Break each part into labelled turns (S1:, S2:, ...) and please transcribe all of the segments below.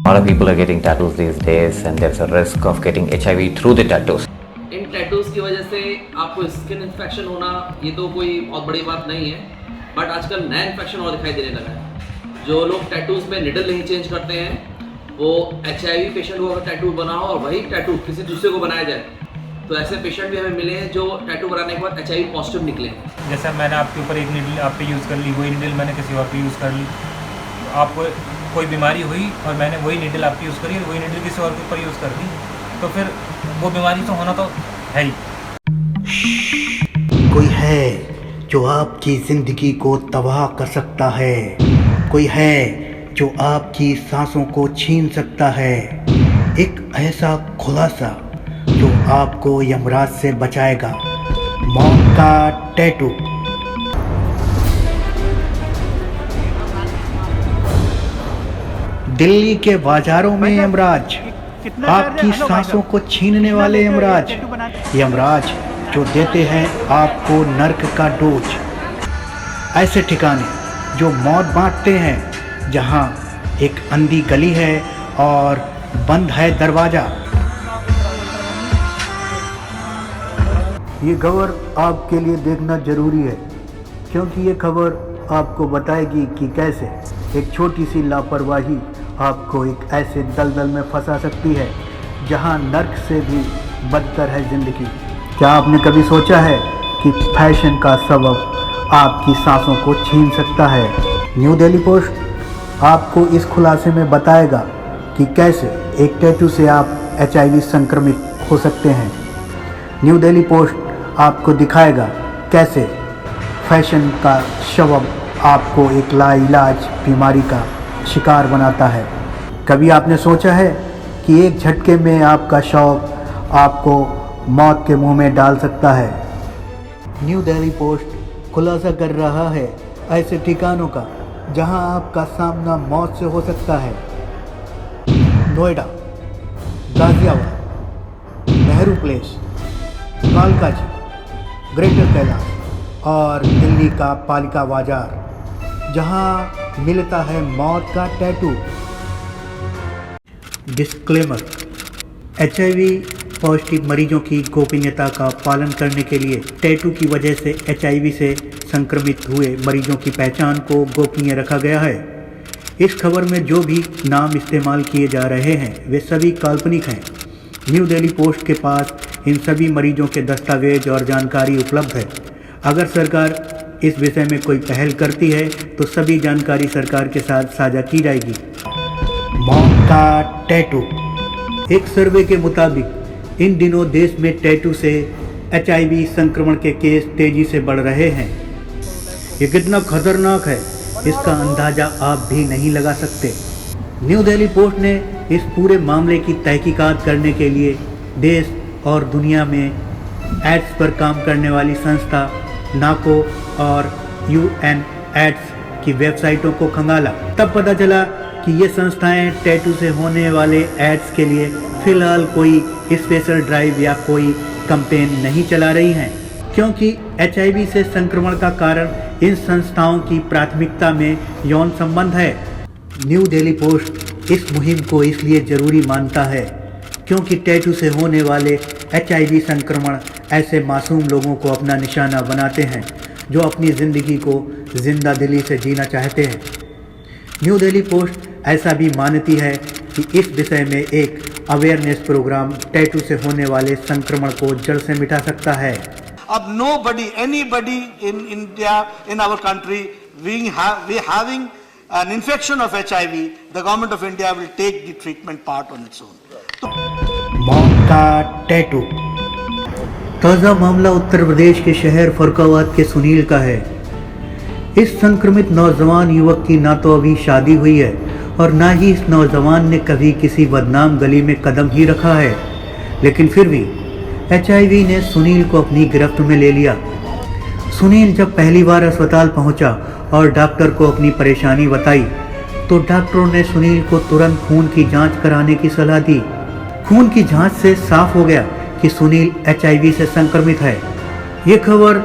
S1: A lot of people are getting tattoos these days and there's a risk of getting HIV through the tattoos.
S2: In tattoos की वजह से आपको skin infection होना ये तो कोई बहुत बड़ी बात नहीं है, बट आजकल नया इन्फेक्शन और दिखाई देने लगा है। जो लोग टैटूज़ में निडल नहीं चेंज करते हैं वो HIV पेशेंट को अगर टैटू बनाओ और वही टैटू किसी दूसरे को बनाया जाए तो ऐसे पेशेंट भी हमें मिले हैं जो टैटू बनाने के बाद HIV पॉजिटिव निकले। जैसे
S3: मैंने आपके ऊपर एक नीडल आप पे यूज़ कर ली, वही नीडल मैंने किसी और पे यूज़ कर ली, आपको कोई बीमारी हुई और मैंने वही नीडल आप पे यूज़ करी और वही नीडल किसी और के ऊपर यूज़ कर दी, तो फिर वो बीमारी तो होना तो है ही।
S4: कोई है जो आपकी ज़िंदगी को तबाह कर सकता है, कोई है जो आपकी सांसों को छीन सकता है, एक ऐसा खुलासा जो आपको यमराज से बचाएगा, मौत का टैटू। दिल्ली के बाजारों में यमराज, आपकी सांसों को छीनने वाले यमराज, यमराज जो देते हैं आपको नर्क का डोज। ऐसे ठिकाने जो मौत बांटते हैं, जहां एक अंधी गली है और बंद है दरवाजा। ये खबर आपके लिए देखना जरूरी है, क्योंकि ये खबर आपको बताएगी कि कैसे एक छोटी सी लापरवाही आपको एक ऐसे दलदल में फंसा सकती है जहां नर्क से भी बदतर है ज़िंदगी। क्या आपने कभी सोचा है कि फैशन का सबब आपकी सांसों को छीन सकता है? न्यू दिल्ली पोस्ट आपको इस खुलासे में बताएगा कि कैसे एक टैटू से आप HIV संक्रमित हो सकते हैं। न्यू दिल्ली पोस्ट आपको दिखाएगा कैसे फैशन का सबब आपको एक लाइलाज बीमारी का शिकार बनाता है। कभी आपने सोचा है कि एक झटके में आपका शौक आपको मौत के मुंह में डाल सकता है? न्यू दिल्ली पोस्ट खुलासा कर रहा है ऐसे ठिकानों का जहां आपका सामना मौत से हो सकता है। नोएडा, गाजियाबाद, नेहरू प्लेस, कालकाजी, ग्रेटर कैलाश और दिल्ली का पालिका बाजार, जहां मिलता है मौत का टैटू। डिस्क्लेमर: HIV पॉजिटिव मरीजों की गोपनीयता का पालन करने के लिए टैटू की वजह से HIV से संक्रमित हुए मरीजों की पहचान को गोपनीय रखा गया है। इस खबर में जो भी नाम इस्तेमाल किए जा रहे हैं वे सभी काल्पनिक हैं। न्यू दिल्ली पोस्ट के पास इन सभी मरीजों के दस्तावेज और जानकारी उपलब्ध है। अगर सरकार इस विषय में कोई पहल करती है तो सभी जानकारी सरकार के साथ साझा की जाएगी। मौत का टैटू। एक सर्वे के मुताबिक इन दिनों देश में टैटू से HIV संक्रमण के केस तेजी से बढ़ रहे हैं। ये कितना खतरनाक है इसका अंदाज़ा आप भी नहीं लगा सकते। न्यू दिल्ली पोस्ट ने इस पूरे मामले की तहकीकात करने के लिए देश और दुनिया में एड्स पर काम करने वाली संस्था नाको और UNAIDS की वेबसाइटों को खंगाला। तब पता चला कि ये संस्थाएं टैटू से होने वाले एड्स के लिए फ़िलहाल कोई स्पेशल ड्राइव या कोई कैंपेन नहीं चला रही हैं, क्योंकि HIV से संक्रमण का कारण इन संस्थाओं की प्राथमिकता में यौन संबंध है। न्यू दिल्ली पोस्ट इस मुहिम को इसलिए ज़रूरी मानता है क्योंकि टैटू से होने वाले HIV संक्रमण ऐसे मासूम लोगों को अपना निशाना बनाते हैं जो अपनी ज़िंदगी को जिंदा दिली से जीना चाहते हैं। न्यू दिल्ली पोस्ट ऐसा भी मानती है कि इस विषय में एक अवेयरनेस प्रोग्राम टैटू से होने वाले संक्रमण को जड़ से मिटा सकता है।
S5: अब anybody in India, in our country, we having an infection of HIV, the government of India will take the treatment part on its own.
S4: मौत का टैटू। ताज़ा मामला उत्तर प्रदेश के शहर फरुखाबाद के सुनील का है। इस संक्रमित नौजवान युवक की ना तो अभी शादी हुई है और ना ही इस नौजवान ने कभी किसी बदनाम गली में कदम ही रखा है, लेकिन फिर भी HIV ने सुनील को अपनी गिरफ्त में ले लिया। सुनील जब पहली बार अस्पताल पहुंचा और डॉक्टर को अपनी परेशानी बताई तो डॉक्टरों ने सुनील को तुरंत खून की जांच कराने की सलाह दी। खून की जांच से साफ हो गया कि सुनील HIV से संक्रमित है। ये खबर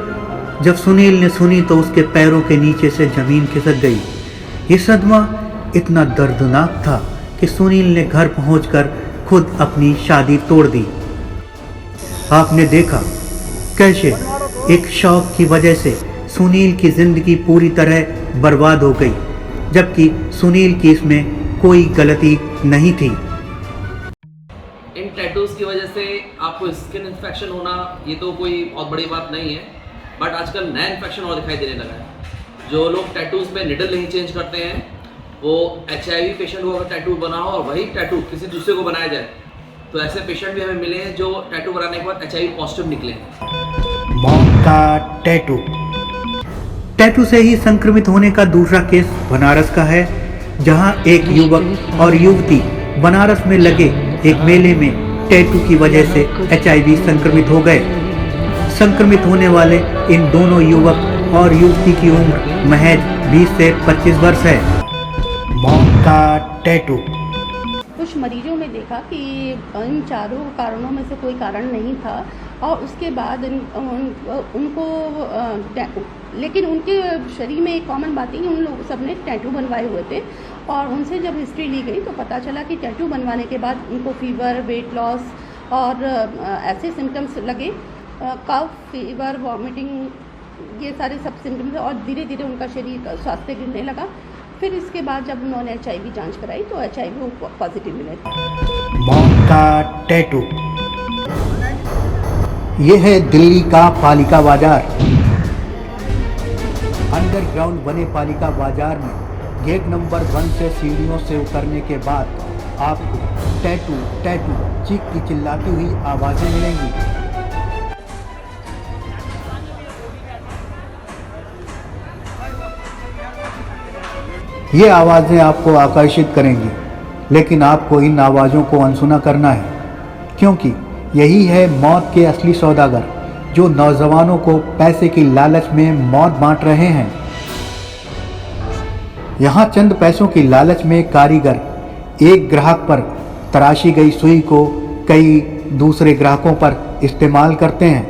S4: जब सुनील ने सुनी तो उसके पैरों के नीचे से जमीन खिसक गई। ये सदमा इतना दर्दनाक था कि कि सुनील ने घर पहुंचकर खुद अपनी शादी तोड़ दी। आपने देखा कैसे एक शौक की वजह से सुनील की जिंदगी पूरी तरह बर्बाद हो गई, जबकि सुनील की इसमें कोई गलती नहीं थी।
S2: इन टैटूज की वजह से आपको स्किन इन्फेक्शन होना ये तो कोई बहुत बड़ी बात नहीं है, बट आजकल नया इन्फेक्शन और दिखाई देने लगा है। जो लोग टैटूज में निडल नहीं चेंज करते हैं, वो HIV पेशेंट को अगर टैटू बनाओ और वही टैटू किसी दूसरे को बनाया जाए, तो ऐसे पेशेंट भी हमें मिले हैं जो टैटू बनाने के बाद HIV पॉजिटिव निकले हैं।
S4: मौत का टैटू। टैटू से ही संक्रमित होने का दूसरा केस बनारस का है, जहां एक युवक और युवती बनारस में लगे एक मेले में टैटू की वजह से HIV संक्रमित हो गए। संक्रमित होने वाले इन दोनों युवक और युवती की उम्र महज 20 से 25 वर्ष है। मौत का टैटू।
S6: कुछ मरीजों में देखा कि इन चारों कारणों में से कोई कारण नहीं था और उसके बाद उनको लेकिन उनके शरीर में एक कॉमन बात है कि उन लोग सब ने टैटू बनवाए हुए थे और उनसे जब हिस्ट्री ली गई तो पता चला कि टैटू बनवाने के बाद उनको फीवर, वेट लॉस और ऐसे सिम्टम्स लगे, कफ, फीवर, वॉमिटिंग, ये सारे सब सिम्टम्स, और धीरे धीरे उनका शरीर का स्वास्थ्य गिरने लगा। फिर इसके बाद जब उन्होंने HIV जांच कराई तो HIV पॉजिटिव मिले।
S4: मौत का टैटू। ये है दिल्ली का पालिका बाजार। अंडरग्राउंड बने पालिका बाजार में गेट नंबर 1 से सीढ़ियों से उतरने के बाद आपको टैटू टैटू चीख की चिल्लाती हुई आवाजें मिलेंगी। ये आवाजें आपको आकर्षित करेंगी, लेकिन आपको इन आवाज़ों को अनसुना करना है, क्योंकि यही है मौत के असली सौदागर, जो नौजवानों को पैसे की लालच में मौत बांट रहे हैं। यहाँ चंद पैसों की लालच में कारीगर एक ग्राहक पर तराशी गई सुई को कई दूसरे ग्राहकों पर इस्तेमाल करते हैं।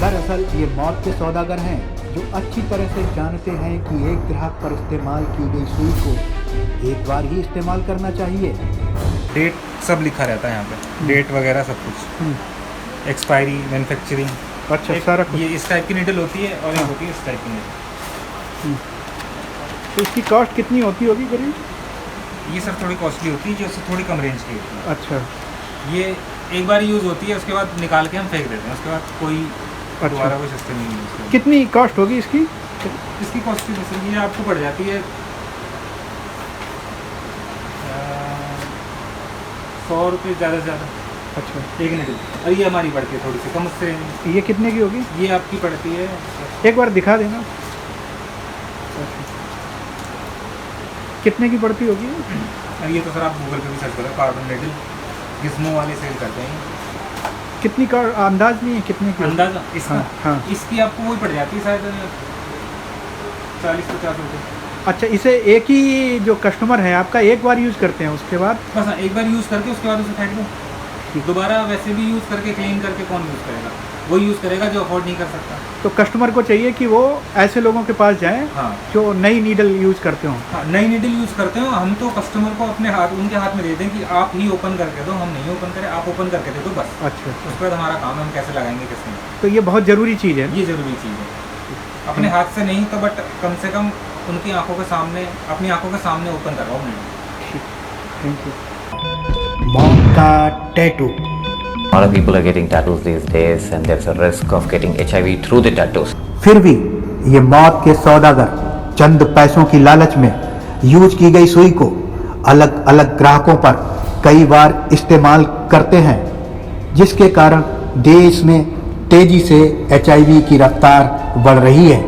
S4: दरअसल ये मौत के सौदागर हैं, जो अच्छी तरह से जानते हैं कि एक ग्राहक पर इस्तेमाल की गई सुई को एक बार ही इस्तेमाल करना चाहिए।
S3: डेट सब लिखा रहता है यहाँ पे, डेट वगैरह सब कुछ, एक्सपायरी, मैन्युफैक्चरिंग।
S4: अच्छा, सारा कुछ।
S3: ये इस टाइप की नीडल होती है और एक होती है इस टाइप की नीडल।
S4: तो इसकी कॉस्ट कितनी होती होगी करीब?
S3: ये सब थोड़ी कॉस्टली होती है, जो उससे थोड़ी कम रेंज की होती है।
S4: अच्छा।
S3: ये एक बार यूज़ होती है, उसके बाद निकाल के हम फेंक देते हैं, उसके बाद कोई दोबारा कोई सिस्टम नहीं है इसका।
S4: कितनी कॉस्ट होगी इसकी?
S3: इसकी कॉस्ट जैसे ये आपको पड़ जाती है 100 रुपये ज़्यादा से ज़्यादा।
S4: अच्छा,
S3: एक नीडल। और ये हमारी पड़ती है थोड़ी सी कम, उससे
S4: ये कितने की होगी?
S3: ये आपकी पड़ती है,
S4: एक बार दिखा देना कितने की पड़ती होगी।
S3: और ये तो सर आप गूगल पे भी सर्च करो, कार्बन नीडल, गिस्मो वाले सेल करते हैं।
S4: कितनी का अंदाज नहीं है कितने की?
S3: अंदाजा इसका?
S4: हाँ।
S3: इसकी आपको वही पड़ जाती है शायद 40-50 रुपये।
S4: अच्छा, इसे एक ही जो कस्टमर है आपका एक बार यूज़ करते हैं, उसके बाद
S3: बस एक बार यूज़ करके उसके बाद उसे फेंक दो। दोबारा वैसे भी यूज़ करके क्लीन करके कौन यूज़ करेगा? वो यूज़ करेगा जो अफोर्ड नहीं कर सकता।
S4: तो कस्टमर को चाहिए कि वो ऐसे लोगों के पास जाएं
S3: हाँ,
S4: जो नई नीडल यूज़ करते हों।
S3: हाँ, नई नीडल यूज़ करते हो। हम तो कस्टमर को अपने हाथ, उनके हाथ में दे दें कि आप ही ओपन करके दो, हम नहीं ओपन करें, आप ओपन करके दे दो बस।
S4: अच्छा,
S3: उसके बाद हमारा काम है हम कैसे लगाएंगे किसमें।
S4: तो ये बहुत ज़रूरी चीज़ है।
S3: ये ज़रूरी चीज़ है। अपने हाथ से नहीं तो बट कम से कम उनकी आंखों के सामने, अपनी आंखों के सामने ओपन करवाओ नीडल।
S4: Thank you. मौत का tattoo.
S1: A lot of people are getting tattoos these days and there's a risk of getting HIV through the tattoos.
S4: फिर भी ये मौत के सौदागर चंद पैसों की लालच में यूज की गई सुई को अलग अलग ग्राहकों पर कई बार इस्तेमाल करते हैं, जिसके कारण देश में तेजी से HIV की रफ्तार बढ़ रही है।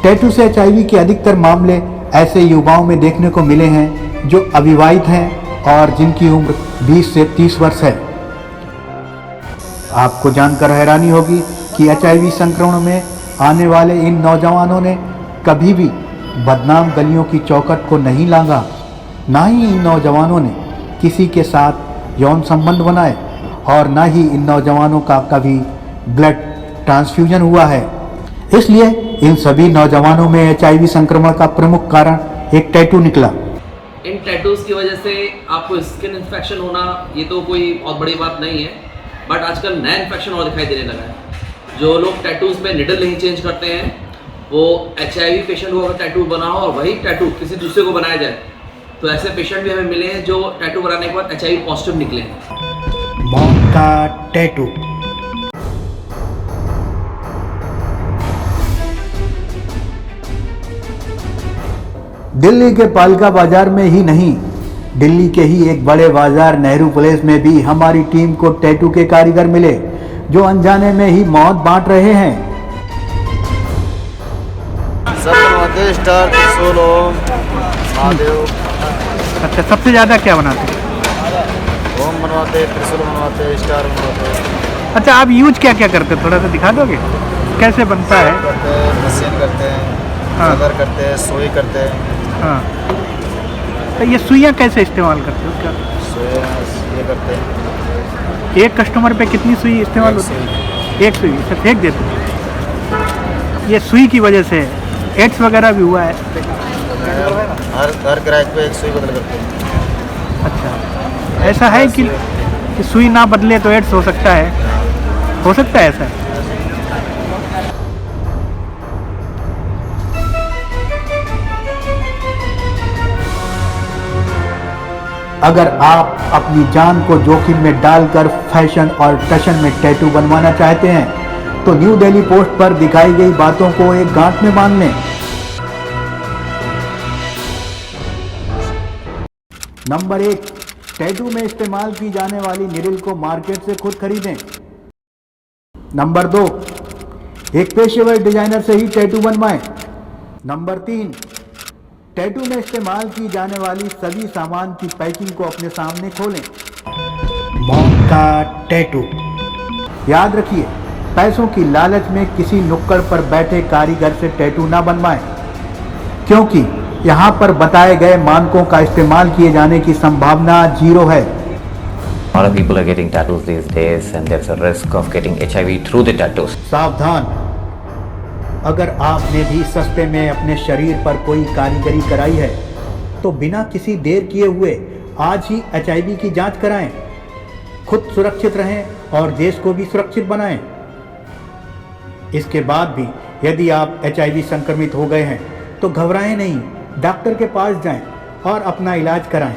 S4: टैटू से HIV के अधिकतर मामले ऐसे युवाओं में देखने को मिले हैं जो अविवाहित हैं और जिनकी उम्र 20 से 30 वर्ष है। आपको जानकर हैरानी होगी कि HIV संक्रमण में आने वाले इन नौजवानों ने कभी भी बदनाम गलियों की चौखट को नहीं लांघा, ना ही इन नौजवानों ने किसी के साथ यौन संबंध बनाए और ना ही इन नौजवानों का कभी ब्लड ट्रांसफ्यूजन हुआ है। इसलिए इन सभी नौजवानों में HIV संक्रमण का प्रमुख कारण एक टैटू निकला।
S2: इन टैटूज की वजह से आपको स्किन इन्फेक्शन होना ये तो कोई बहुत बड़ी बात नहीं है, बट आजकल नया इन्फेक्शन और दिखाई देने लगा है। जो लोग टैटूज में निडल नहीं चेंज करते हैं, वो HIV पेशेंट को अगर टैटू बना हो और वही टैटू किसी दूसरे को बनाया जाए, तो ऐसे पेशेंट भी हमें मिले हैं जो टैटू बनाने के बाद HIV पॉजिटिव निकले हैं।
S4: मौत का टैटू। दिल्ली के पालिका बाजार में ही नहीं, दिल्ली के ही एक बड़े बाजार नेहरू प्लेस में भी हमारी टीम को टैटू के कारीगर मिले जो अनजाने में ही मौत बांट रहे हैं।
S7: स्टार, त्रिशूल, ओम, महादेव।
S4: अच्छा, सबसे ज़्यादा क्या बनाते हैं?
S7: ओम बनवाते, त्रिशूल बनवाते, स्टार बनवाते।
S4: अच्छा, आप यूज क्या क्या करते हैं, थोड़ा सा दिखा दोगे कैसे बनता है?
S7: करते हैं, मशीन करते हैं,
S4: हाँ।
S7: कलर करते हैं, सुई करते हैं।
S4: हाँ, तो ये सुइयाँ कैसे इस्तेमाल करते हो उसका?
S7: सुई ये करते हैं।
S4: एक कस्टमर पे कितनी सुई इस्तेमाल होती है? एक सुई से फेंक देते हो। ये सुई की वजह से एड्स वगैरह भी हुआ है?
S7: हर ग्राहक पे एक सुई बदल करते हैं।
S4: अच्छा, ऐसा है कि सुई ना बदले तो एड्स हो सकता है? हो सकता है ऐसा? अगर आप अपनी जान को जोखिम में डालकर फैशन और टशन में टैटू बनवाना चाहते हैं तो न्यू दिल्ली पोस्ट पर दिखाई गई बातों को एक गांठ में बांध लें। नंबर 1, टैटू में इस्तेमाल की जाने वाली निडल को मार्केट से खुद खरीदें। नंबर 2, एक पेशेवर डिजाइनर से ही टैटू बनवाएं। नंबर 3, टैटू में इस्तेमाल की जाने वाली सभी सामान की पैकिंग को अपने सामने खोलें। मौत का टैटू। याद रखिए, पैसों की लालच में किसी नुक्कड़ पर बैठे कारीगर से टैटू ना बनवाएं, क्योंकि यहाँ पर बताए गए मानकों का इस्तेमाल किए जाने की संभावना 0 है।
S1: A lot of people are getting tattoos these days and there's a risk of getting HIV through the tattoos.
S4: सावधान, अगर आपने भी सस्ते में अपने शरीर पर कोई कारीगरी कराई है तो बिना किसी देर किए हुए आज ही HIV की जांच कराएं। खुद सुरक्षित रहें और देश को भी सुरक्षित बनाएं। इसके बाद भी यदि आप HIV संक्रमित हो गए हैं तो घबराएं नहीं, डॉक्टर के पास जाएं और अपना इलाज कराएं।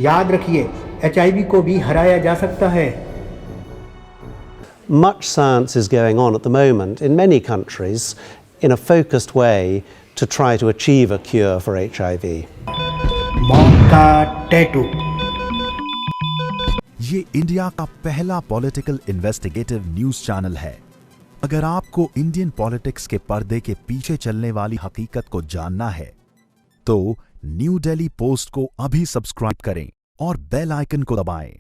S4: याद रखिए, HIV को भी हराया जा सकता है।
S8: Much science is going on at the moment in many countries in a focused way to try to achieve a cure for HIV.
S4: मौत का टैटू।
S9: ये इंडिया का पहला पॉलिटिकल इन्वेस्टिगेटिव न्यूज चैनल है। अगर आपको इंडियन पॉलिटिक्स के पर्दे के पीछे चलने वाली हकीकत को जानना है तो न्यू दिल्ली पोस्ट को अभी सब्सक्राइब करें और बेल आइकन को दबाएं।